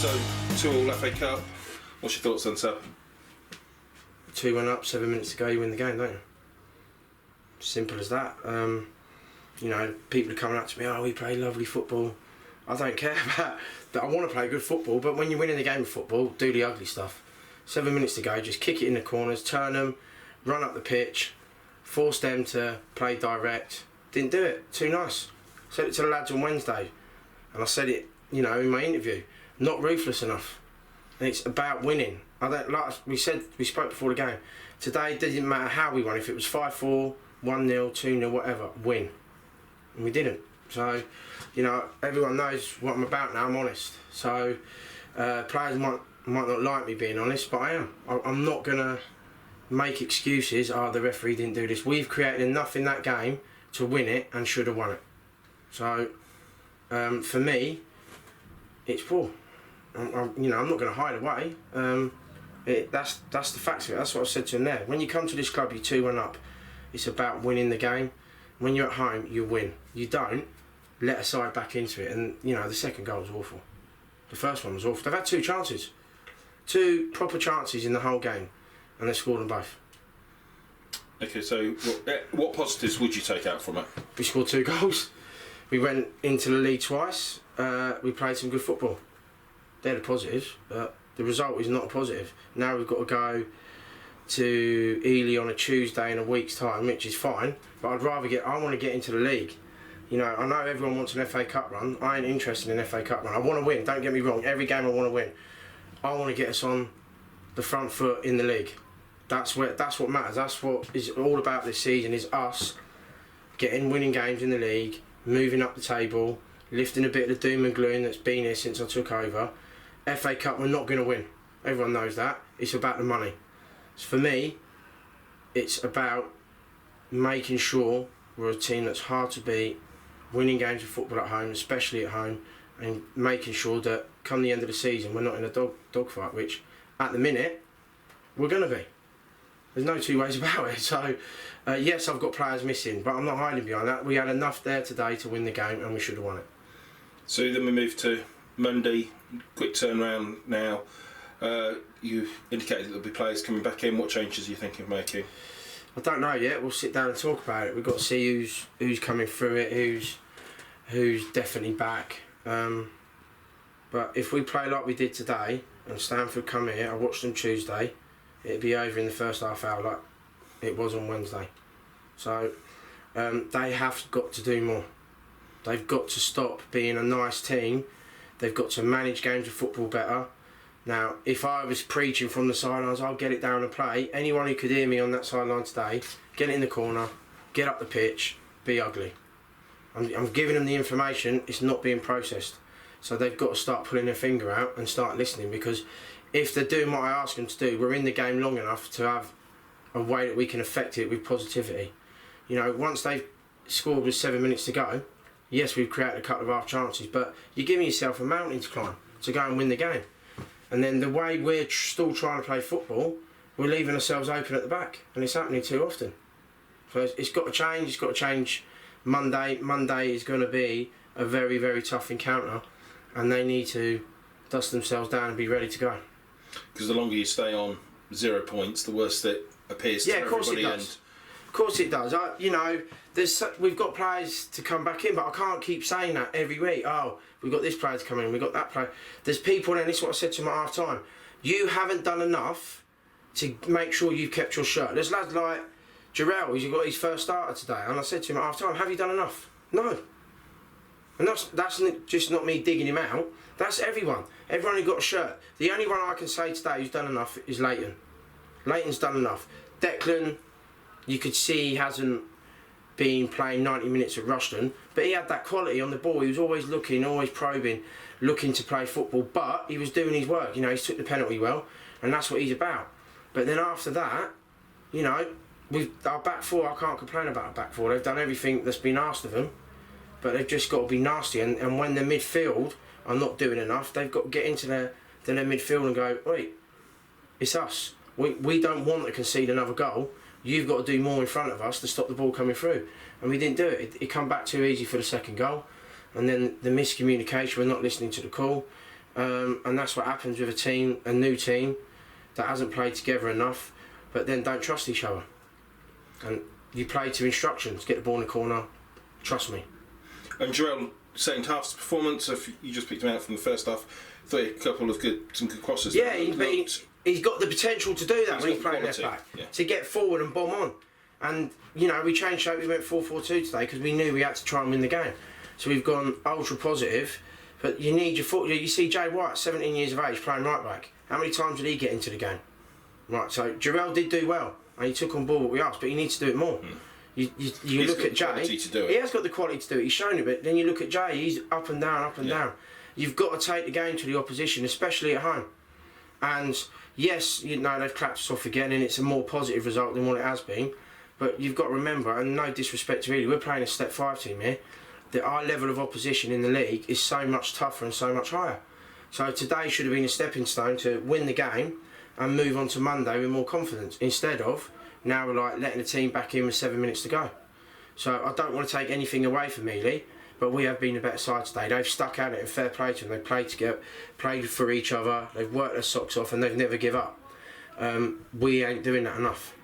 So 2-2 FA Cup. What's your thoughts on Seb? 2-1 up, 7 minutes to go, you win the game, don't you? Simple as that. You know, people are coming up to me, oh, we play lovely football. I don't care about that. I want to play good football, but when you're winning the game of football, do the ugly stuff. 7 minutes to go, just kick it in the corners, turn them, run up the pitch, force them to play direct. Didn't do it. Too nice. Said it to the lads on Wednesday, and I said it, you know, in my interview. Not ruthless enough. And it's about winning. I don't like we spoke before the game. Today it didn't matter how we won. If it was 5-4, 1-0, 2-0, whatever, win. And we didn't. So, you know, everyone knows what I'm about now. I'm honest. So players might not like me being honest, but I am. I'm not gonna make excuses. Oh, the referee didn't do this. We've created enough in that game to win it and should have won it. So for me, it's poor. You know, I'm not going to hide away. That's the facts of it. That's what I said to him there. When you come to this club, you're 2-1 up. It's about winning the game. When you're at home, you win. You don't let a side back into it. And you know, the second goal was awful. The first one was awful. They've had 2 chances, 2 proper chances in the whole game, and they scored them both. Okay, so what positives would you take out from it? We scored 2 goals. We went into the league twice. We played some good football. They're the positives, but the result is not a positive. Now we've got to go to Ely on a Tuesday in a week's time, which is fine, but I want to get into the league. You know, I know everyone wants an FA Cup run. I ain't interested in an FA Cup run. I want to win, don't get me wrong. Every game I want to win. I want to get us on the front foot in the league. That's what matters. That's what is all about this season, is us winning games in the league, moving up the table, lifting a bit of the doom and gloom that's been here since I took over. FA Cup, we're not going to win. Everyone knows that. It's about the money. So for me, it's about making sure we're a team that's hard to beat, winning games of football at home, especially at home, and making sure that come the end of the season we're not in a dogfight, which at the minute we're going to be. There's no 2 ways about it. So yes, I've got players missing, but I'm not hiding behind that. We had enough there today to win the game, and we should have won it. So then we move to Monday. Quick turnaround now. You've indicated that there'll be players coming back in. What changes are you thinking of making? I don't know yet. We'll sit down and talk about it. We've got to see who's coming through it, who's definitely back. But if we play like we did today, and Stanford come here, I watched them Tuesday, it'd be over in the first half hour like it was on Wednesday. So they have got to do more. They've got to stop being a nice team. They've got to manage games of football better. Now, if I was preaching from the sidelines, I'll get it down and play. Anyone who could hear me on that sideline today, get it in the corner, get up the pitch, be ugly. I'm giving them the information, it's not being processed. So they've got to start pulling their finger out and start listening, because if they're doing what I ask them to do, we're in the game long enough to have a way that we can affect it with positivity. You know, once they've scored with 7 minutes to go, yes, we've created a couple of half chances, but you're giving yourself a mountain to climb to go and win the game. And then the way we're still trying to play football, we're leaving ourselves open at the back, and it's happening too often. So it's got to change. It's got to change Monday. Monday is going to be a very, very tough encounter, and they need to dust themselves down and be ready to go. Because the longer you stay on 0 points, the worse it appears to everybody. Yeah, of course it does. Of course it does. You know, we've got players to come back in, but I can't keep saying that every week. Oh, we've got this player to come in, we've got that player. There's people, and this is what I said to them at half time. You haven't done enough to make sure you've kept your shirt. There's lads like Jarrell, who's got his first starter today, and I said to him at half time, have you done enough? No. And that's just not me digging him out. That's everyone. Everyone who got a shirt. The only one I can say today who's done enough is Leighton. Leighton's done enough. Declan, you could see he hasn't been playing 90 minutes at Rushden, but he had that quality on the ball. He was always looking, always probing, looking to play football, but he was doing his work. You know, he took the penalty well, and that's what he's about. But then after that, you know, our back four, I can't complain about our back four. They've done everything that's been asked of them, but they've just got to be nasty. And when the midfield are not doing enough, they've got to get into their midfield and go, wait, it's us. We don't want to concede another goal. You've got to do more in front of us to stop the ball coming through. And we didn't do it. It come back too easy for the second goal. And then the miscommunication, we're not listening to the call. and that's what happens with a new team that hasn't played together enough, but then don't trust each other. And you play to instructions: get the ball in the corner, trust me. And Jarell, second half's performance, if you just picked him out from the first half, thought a couple of some good crosses. Yeah, he's got the potential to do that when he's playing left back, to get forward and bomb on. And you know, we changed shape. We went 4-4-2 today because we knew we had to try and win the game. So we've gone ultra positive. But you need your foot. You see Jay White, 17 years of age, playing right back. How many times did he get into the game? Right. So Jarell did do well, and he took on board what we asked, but he needs to do it more. You look at Jay. He has got the quality to do it. He's shown it, but then you look at Jay. He's up and down, down. You've got to take the game to the opposition, especially at home. And yes, you know they've clapped us off again, and it's a more positive result than what it has been. But you've got to remember, and no disrespect really, we're playing a Step 5 team here. That our level of opposition in the league is so much tougher and so much higher. So today should have been a stepping stone to win the game and move on to Monday with more confidence. Instead of now we're like letting the team back in with 7 minutes to go. So I don't want to take anything away from Ely, but we have been the better side today. They've stuck at it and fair play to them. They've played together, played for each other. They've worked their socks off and they've never give up. We ain't doing that enough.